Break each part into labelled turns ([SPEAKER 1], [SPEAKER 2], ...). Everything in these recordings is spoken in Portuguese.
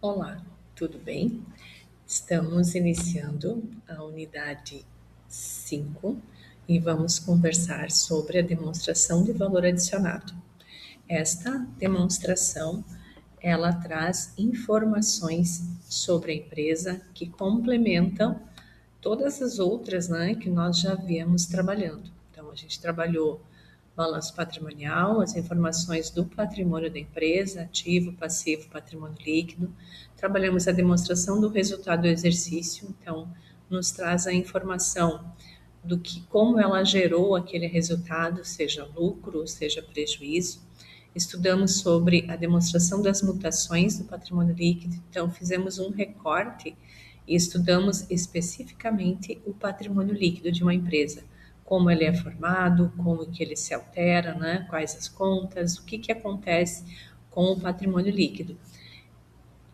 [SPEAKER 1] Olá, tudo bem? Estamos iniciando a unidade 5 e vamos conversar sobre a demonstração de valor adicionado. Esta demonstração, ela traz informações sobre a empresa que complementam todas as outras, né, que nós já viemos trabalhando. Então, a gente trabalhou balanço patrimonial, as informações do patrimônio da empresa, ativo, passivo, patrimônio líquido. Trabalhamos a demonstração do resultado do exercício, então nos traz a informação do que como ela gerou aquele resultado, seja lucro, seja prejuízo. Estudamos sobre a demonstração das mutações do patrimônio líquido, então fizemos um recorte e estudamos especificamente o patrimônio líquido de uma empresa, como ele é formado, como que ele se altera, né? Quais as contas, o que acontece com o patrimônio líquido.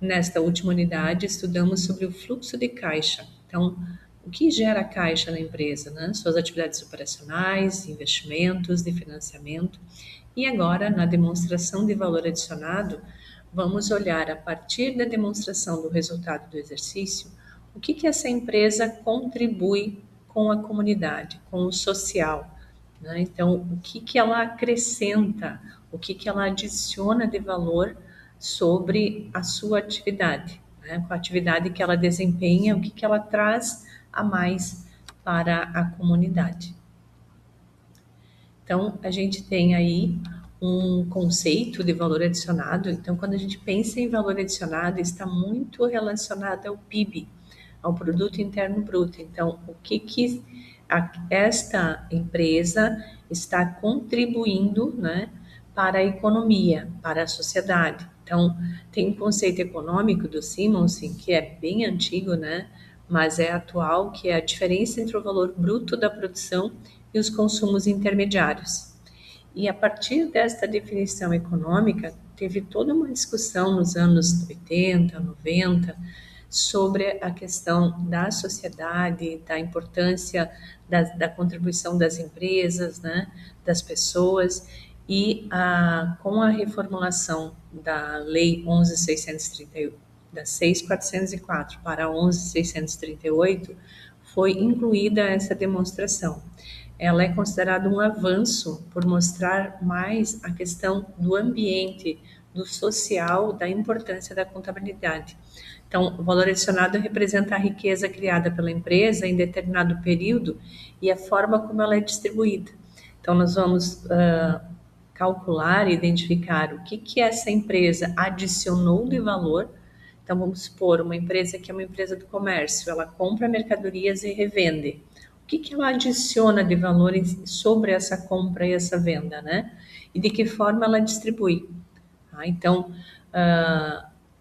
[SPEAKER 1] Nesta última unidade, estudamos sobre o fluxo de caixa. Então, o que gera caixa na empresa, né? Suas atividades operacionais, investimentos, de financiamento. E agora, na demonstração de valor adicionado, vamos olhar a partir da demonstração do resultado do exercício, o que essa empresa contribui com a comunidade, com o social, né? Então, o que ela acrescenta, o que ela adiciona de valor sobre a sua atividade, né? Com a atividade que ela desempenha, o que ela traz a mais para a comunidade. Então, a gente tem aí um conceito de valor adicionado. Então, quando a gente pensa em valor adicionado, está muito relacionado ao PIB, ao Produto Interno Bruto. Então, o que esta empresa está contribuindo, né, para a economia, para a sociedade. Então, tem um conceito econômico do Simonsen, que é bem antigo, né, mas é atual, que é a diferença entre o valor bruto da produção e os consumos intermediários. E a partir desta definição econômica, teve toda uma discussão nos anos 80, 90, sobre a questão da sociedade, da importância da contribuição das empresas, né, das pessoas, e com a reformulação da Lei 11.638, da 6.404 para 11.638, foi incluída essa demonstração. Ela é considerada um avanço por mostrar mais a questão do ambiente, do social, da importância da contabilidade. Então, o valor adicionado representa a riqueza criada pela empresa em determinado período e a forma como ela é distribuída. Então, nós vamos calcular e identificar o que essa empresa adicionou de valor. Então, vamos supor, uma empresa que é uma empresa do comércio, ela compra mercadorias e revende. O que ela adiciona de valor sobre essa compra e essa venda, né? E de que forma ela distribui. Então,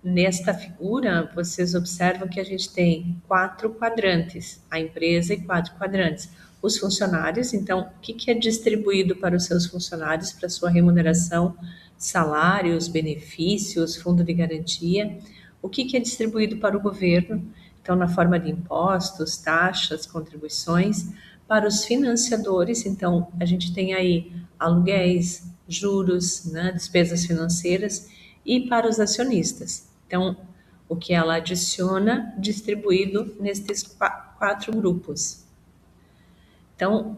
[SPEAKER 1] nesta figura, vocês observam que a gente tem 4 quadrantes, a empresa e 4 quadrantes. Os funcionários, então, o que é distribuído para os seus funcionários, para sua remuneração, salários, benefícios, fundo de garantia. O que é distribuído para o governo, então, na forma de impostos, taxas, contribuições. Para os financiadores, então, a gente tem aí aluguéis, juros, né, despesas financeiras, e para os acionistas. Então, o que ela adiciona distribuído nestes 4 grupos. Então,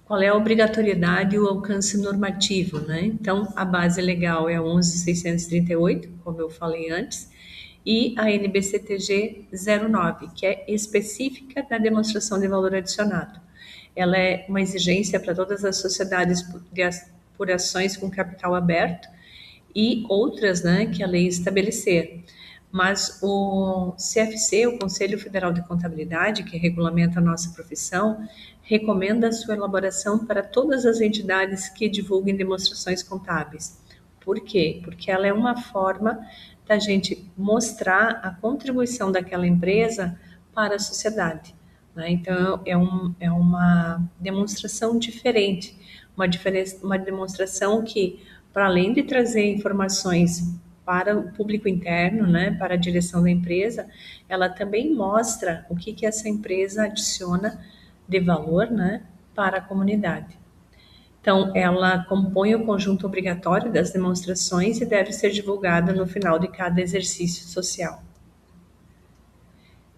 [SPEAKER 1] qual é a obrigatoriedade e o alcance normativo, né? Então, a base legal é a 11.638, como eu falei antes, e a NBCTG 09, que é específica da demonstração de valor adicionado. Ela é uma exigência para todas as sociedades por ações com capital aberto e outras, né, que a lei estabelecer. Mas o CFC, o Conselho Federal de Contabilidade, que regulamenta a nossa profissão, recomenda a sua elaboração para todas as entidades que divulguem demonstrações contábeis. Por quê? Porque ela é uma forma da gente mostrar a contribuição daquela empresa para a sociedade, né? Então, é uma demonstração diferente, uma demonstração que, para além de trazer informações para o público interno, né, para a direção da empresa, ela também mostra o que essa empresa adiciona de valor, né, para a comunidade. Então, ela compõe o conjunto obrigatório das demonstrações e deve ser divulgada no final de cada exercício social.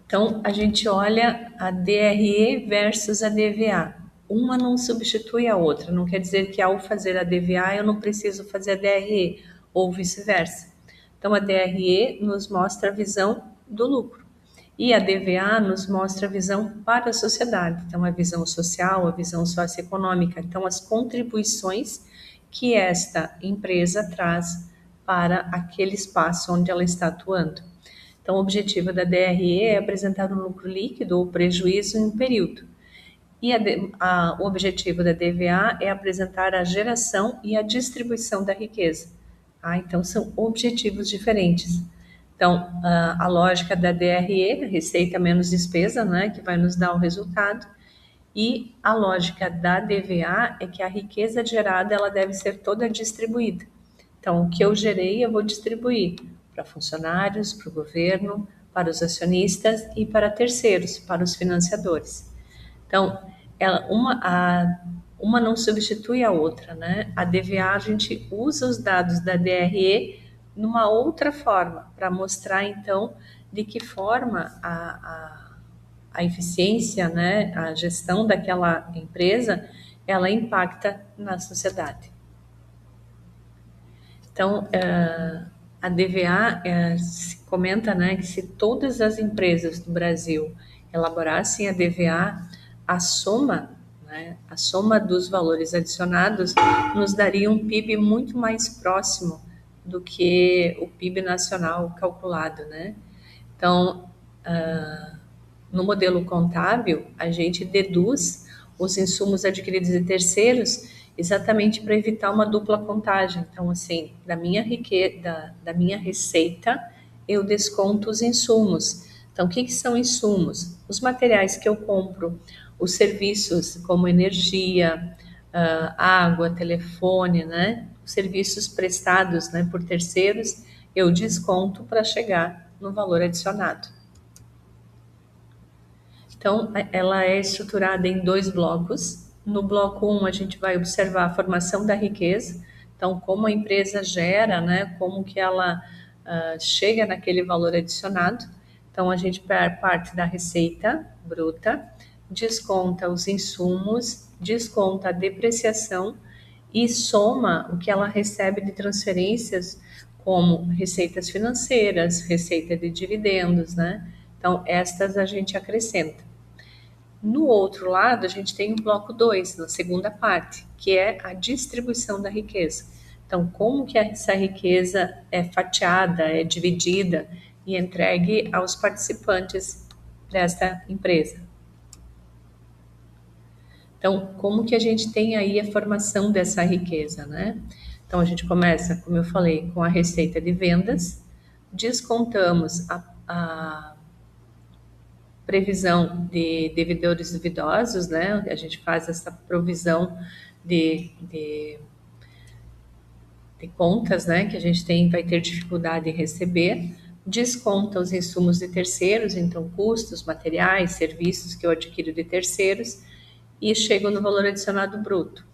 [SPEAKER 1] Então, a gente olha a DRE versus a DVA. Uma não substitui a outra, não quer dizer que ao fazer a DVA eu não preciso fazer a DRE, ou vice-versa. Então, a DRE nos mostra a visão do lucro e a DVA nos mostra a visão para a sociedade. Então, a visão social, a visão socioeconômica. Então, as contribuições que esta empresa traz para aquele espaço onde ela está atuando. Então, o objetivo da DRE é apresentar um lucro líquido ou prejuízo em um período. E o objetivo da DVA é apresentar a geração e a distribuição da riqueza. Então, são objetivos diferentes. Então, a lógica da DRE, receita menos despesa, né, que vai nos dar o resultado. E a lógica da DVA é que a riqueza gerada ela deve ser toda distribuída. Então, o que eu gerei, eu vou distribuir para funcionários, para o governo, para os acionistas e para terceiros, para os financiadores. Então, uma não substitui a outra, né? A DVA, a gente usa os dados da DRE numa outra forma, para mostrar, então, de que forma a eficiência, né, a gestão daquela empresa, ela impacta na sociedade. Então, a DVA, se comenta, né, que se todas as empresas do Brasil elaborassem a DVA, a soma, né, a soma dos valores adicionados nos daria um PIB muito mais próximo do que o PIB nacional calculado, né? Então, no modelo contábil, a gente deduz os insumos adquiridos de terceiros exatamente para evitar uma dupla contagem. Então, assim, da minha receita, eu desconto os insumos. Então, o que são insumos? Os materiais que eu compro, os serviços como energia, água, telefone, né? Os serviços prestados, né, por terceiros, eu desconto para chegar no valor adicionado. Então, ela é estruturada em 2 blocos. No bloco 1, a gente vai observar a formação da riqueza. Então, como a empresa gera, né, como que ela chega naquele valor adicionado. Então, a gente parte da receita bruta, desconta os insumos, desconta a depreciação e soma o que ela recebe de transferências, como receitas financeiras, receita de dividendos, né? Então, estas a gente acrescenta. No outro lado, a gente tem o bloco 2, na segunda parte, que é a distribuição da riqueza. Então, como que essa riqueza é fatiada, é dividida e entregue aos participantes desta empresa. Então, como que a gente tem aí a formação dessa riqueza, né? Então, a gente começa, como eu falei, com a receita de vendas, descontamos a previsão de devedores duvidosos, né? A gente faz essa provisão de contas, né? Que a gente vai ter dificuldade em receber, desconta os insumos de terceiros, então custos, materiais, serviços que eu adquiro de terceiros e chego no valor adicionado bruto.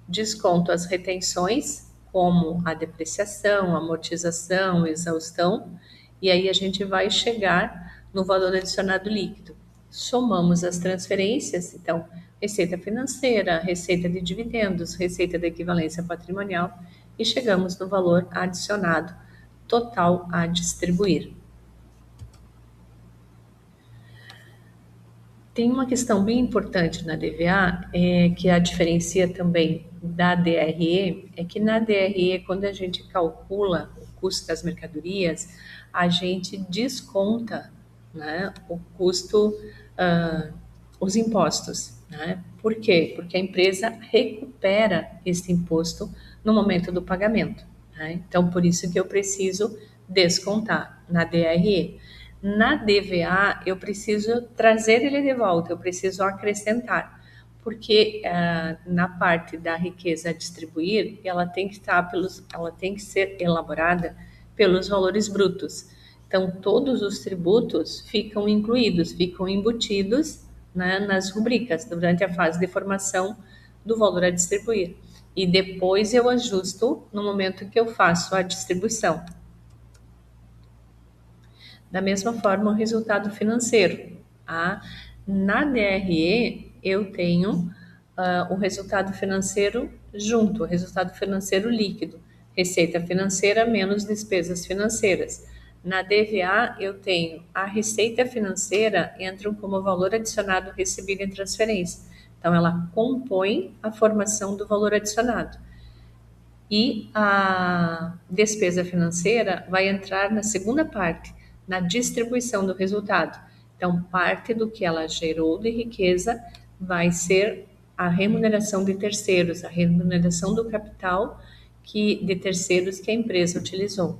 [SPEAKER 1] Desconto as retenções, como a depreciação, amortização, exaustão, e aí a gente vai chegar no valor adicionado líquido. Somamos as transferências, então, receita financeira, receita de dividendos, receita da equivalência patrimonial, e chegamos no valor adicionado total a distribuir. Tem uma questão bem importante na DVA, que a diferencia também da DRE, é que na DRE, quando a gente calcula o custo das mercadorias, a gente desconta, né, o custo, os impostos. Né? Por quê? Porque a empresa recupera esse imposto no momento do pagamento. Né? Então, por isso que eu preciso descontar na DRE. Na DVA, eu preciso trazer ele de volta, eu preciso acrescentar, porque na parte da riqueza a distribuir, ela tem que ser elaborada pelos valores brutos. Então, todos os tributos ficam incluídos, ficam embutidos, né, nas rubricas durante a fase de formação do valor a distribuir. e depois eu ajusto no momento que eu faço a distribuição. Da mesma forma, o resultado financeiro. Tá? Na DRE, eu tenho o resultado financeiro junto, o resultado financeiro líquido, receita financeira menos despesas financeiras. Na DVA, eu tenho a receita financeira entram como valor adicionado recebido em transferência. Então, ela compõe a formação do valor adicionado. E a despesa financeira vai entrar na segunda parte, na distribuição do resultado. Então, parte do que ela gerou de riqueza vai ser a remuneração de terceiros, a remuneração do capital de terceiros que a empresa utilizou.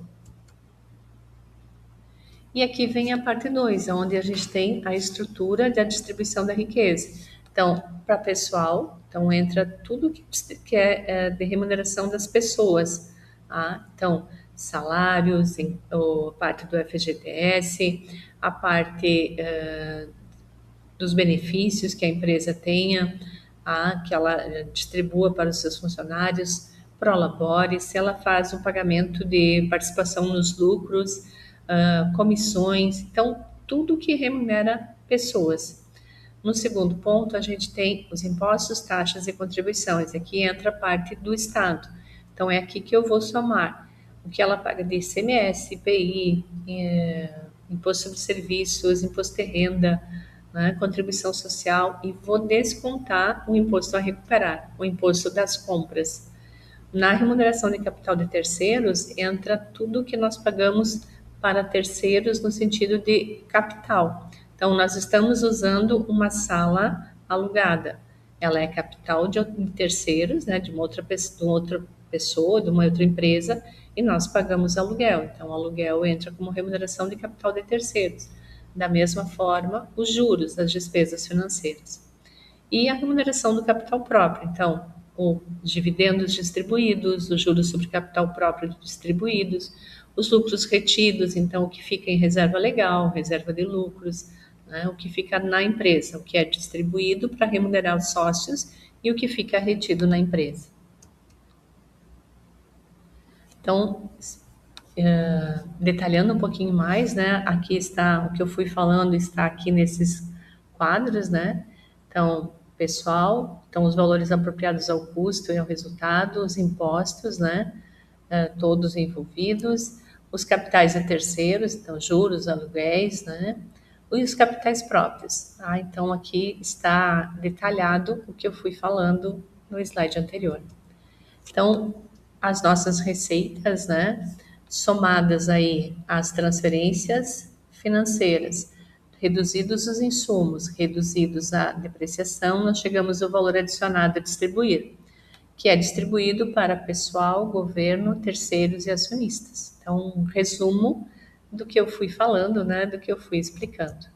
[SPEAKER 1] E aqui vem a parte 2, onde a gente tem a estrutura da distribuição da riqueza. Então, para pessoal, então entra tudo que é de remuneração das pessoas. Tá? Então, salários, a parte do FGTS, a parte dos benefícios que a empresa tenha, que ela distribua para os seus funcionários, prolabore, se ela faz o pagamento de participação nos lucros, comissões, então tudo que remunera pessoas. No segundo ponto, a gente tem os impostos, taxas e contribuições. Aqui entra a parte do Estado. Então, é aqui que eu vou somar o que ela paga de ICMS, IPI, imposto sobre serviços, imposto de renda, né, contribuição social, e vou descontar o imposto a recuperar, o imposto das compras. Na remuneração de capital de terceiros, entra tudo que nós pagamos para terceiros no sentido de capital. Então, nós estamos usando uma sala alugada. Ela é capital de terceiros, né, de uma outra pessoa, de uma outra empresa, e nós pagamos aluguel. Então, o aluguel entra como remuneração de capital de terceiros. Da mesma forma, os juros das despesas financeiras. E a remuneração do capital próprio. Então, os dividendos distribuídos, os juros sobre capital próprio distribuídos, os lucros retidos, então o que fica em reserva legal, reserva de lucros, né, o que fica na empresa, o que é distribuído para remunerar os sócios e o que fica retido na empresa. Então, detalhando um pouquinho mais, né, aqui está o que eu fui falando, está aqui nesses quadros, né? Então, pessoal, então os valores apropriados ao custo e ao resultado, os impostos, né? Todos envolvidos, os capitais a terceiros, então juros, aluguéis, né? E os capitais próprios. Tá? Então, aqui está detalhado o que eu fui falando no slide anterior. Então, as nossas receitas, né? Somadas aí às transferências financeiras, reduzidos os insumos, reduzidos a depreciação, nós chegamos ao valor adicionado a distribuir, que é distribuído para pessoal, governo, terceiros e acionistas. Então, um resumo do que eu fui falando, né, do que eu fui explicando.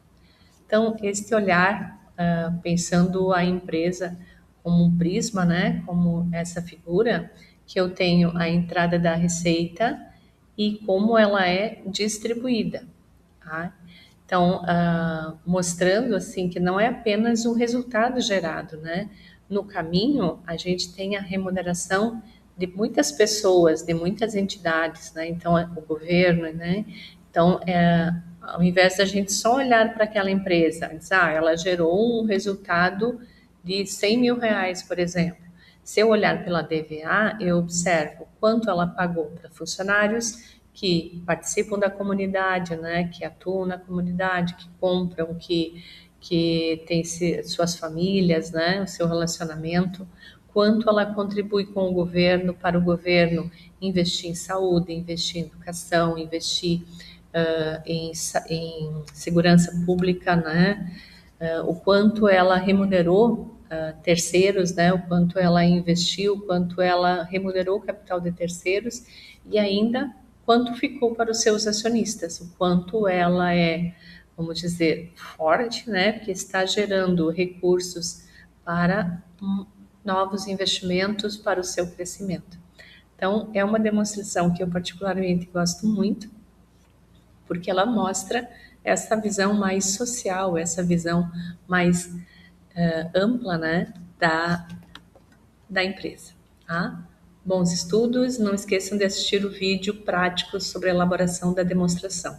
[SPEAKER 1] Então, este olhar, pensando a empresa como um prisma, né, como essa figura, que eu tenho a entrada da receita e como ela é distribuída. Tá? Então, mostrando assim que não é apenas o resultado gerado, né? No caminho, a gente tem a remuneração de muitas pessoas, de muitas entidades, né? Então, o governo, né? Então, ao invés da gente só olhar para aquela empresa, dizer, ela gerou um resultado de 100 mil reais, por exemplo. Se eu olhar pela DVA, eu observo quanto ela pagou para funcionários que participam da comunidade, né, que atuam na comunidade, que compram, que têm suas famílias, né, o seu relacionamento, quanto ela contribui com o governo, para o governo investir em saúde, investir em educação, investir em segurança pública, né, o quanto ela remunerou terceiros, né, o quanto ela investiu, o quanto ela remunerou o capital de terceiros e ainda quanto ficou para os seus acionistas, o quanto ela é, vamos dizer, forte, né, que está gerando recursos para novos investimentos para o seu crescimento. Então, é uma demonstração que eu particularmente gosto muito, porque ela mostra essa visão mais social, essa visão mais ampla, né, da empresa. tá? Bons estudos, não esqueçam de assistir o vídeo prático sobre a elaboração da demonstração.